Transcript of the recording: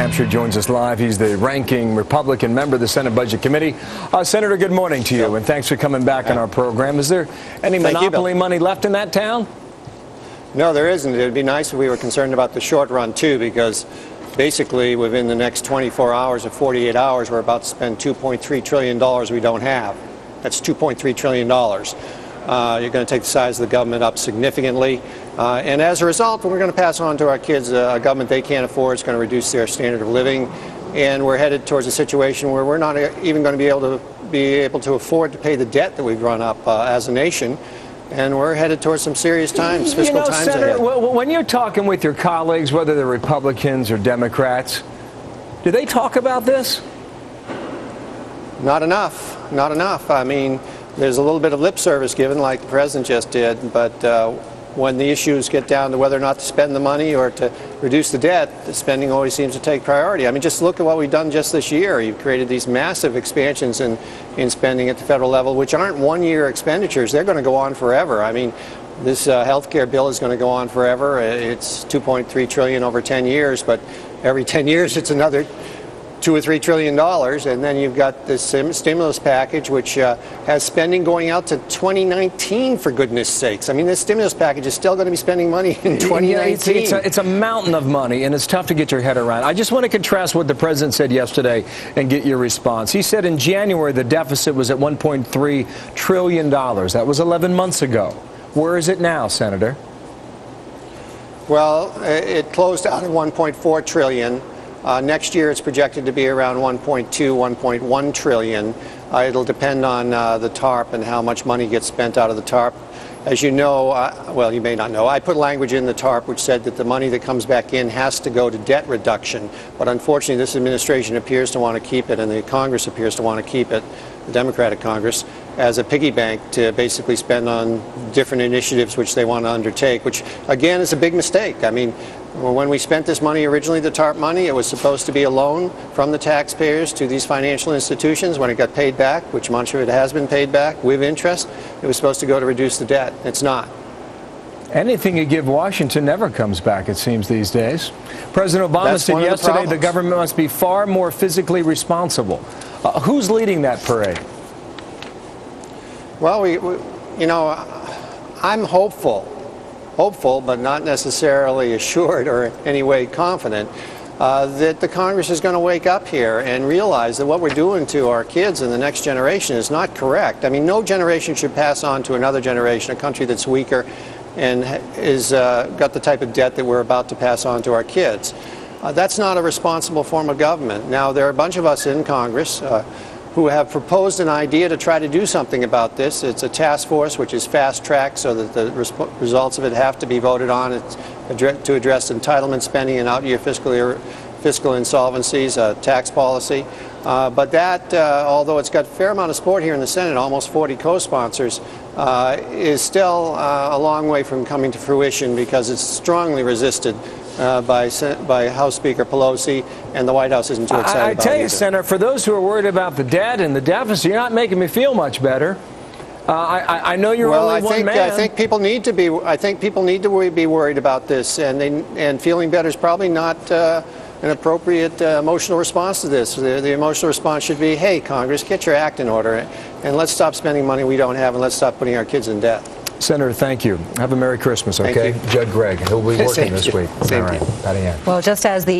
Hampshire, joins us live. He's the ranking Republican member of the Senate Budget Committee. Senator, good morning to you, and thanks for coming back on our program. Is there any monopoly money left in that town? No, there isn't. It would be nice if we were concerned about the short run, too, because basically within the next 24 hours or 48 hours, we're about to spend $2.3 trillion we don't have. That's $2.3 trillion. You're going to take the size of the government up significantly. And as a result, we're going to pass on to our kids a government they can't afford. It's going to reduce their standard of living. And we're headed towards a situation where we're not even going to be able to afford to pay the debt that we've run up as a nation. And we're headed towards some serious times, fiscal times Senator, ahead. When you're talking with your colleagues, whether they're Republicans or Democrats, do they talk about this? Not enough. Not enough. I mean, there's a little bit of lip service given, like the president just did, but when the issues get down to whether or not to spend the money or to reduce the debt, the spending always seems to take priority. I mean, just look at what we've done just this year. You've created these massive expansions in spending at the federal level, which aren't one-year expenditures. They're going to go on forever. I mean, this health care bill is going to go on forever. It's $2.3 trillion over 10 years, but every 10 years it's another $2 or $3 trillion, and then you've got this stimulus package, which has spending going out to 2019, for goodness sakes. I mean, this stimulus package is still going to be spending money in 2019. It's a mountain of money, and it's tough to get your head around. I just want to contrast what the president said yesterday and get your response. He said in January the deficit was at $1.3 trillion. That was 11 months ago. Where is it now, Senator? Well, it closed out at $1.4 trillion. Next year, it's projected to be around 1.2, 1.1 trillion. It'll depend on the TARP and how much money gets spent out of the TARP. As you know, well, you may not know, I put language in the TARP which said that the money that comes back in has to go to debt reduction. But unfortunately, this administration appears to want to keep it, and the Congress appears to want to keep it, the Democratic Congress, as a piggy bank to basically spend on different initiatives which they want to undertake, which, again, is a big mistake. I mean, when we spent this money originally, the TARP money, it was supposed to be a loan from the taxpayers to these financial institutions. When it got paid back, which much of it has been paid back with interest, it was supposed to go to reduce the debt. It's not. Anything you give Washington never comes back, it seems, these days. President Obama said yesterday the government must be far more physically responsible. Who's leading that parade? Well, you know, I'm hopeful, but not necessarily assured or in any way confident that the Congress is going to wake up here and realize that what we're doing to our kids and the next generation is not correct. I mean, no generation should pass on to another generation, a country that's weaker and is got the type of debt that we're about to pass on to our kids. That's not a responsible form of government. Now, there are a bunch of us in Congress who have proposed an idea to try to do something about this. It's a task force which is fast-tracked so that the results of it have to be voted on. It's to address entitlement spending and out-year fiscal insolvencies, tax policy. But that, although it's got a fair amount of support here in the Senate, almost 40 co-sponsors, is still a long way from coming to fruition because it's strongly resisted by House Speaker Pelosi, and the White House isn't too excited about it. I tell you, Senator, for those who are worried about the debt and the deficit, you're not making me feel much better. I know you're only one man. I think people need to be. I think people need to be worried about this, and feeling better is probably not an appropriate emotional response to this. The emotional response should be, "Hey, Congress, get your act in order, and let's stop spending money we don't have, and let's stop putting our kids in debt." Senator, thank you. Have a Merry Christmas, okay? Gregg. He'll be working this week. All right. Patty Ann. Well, just as the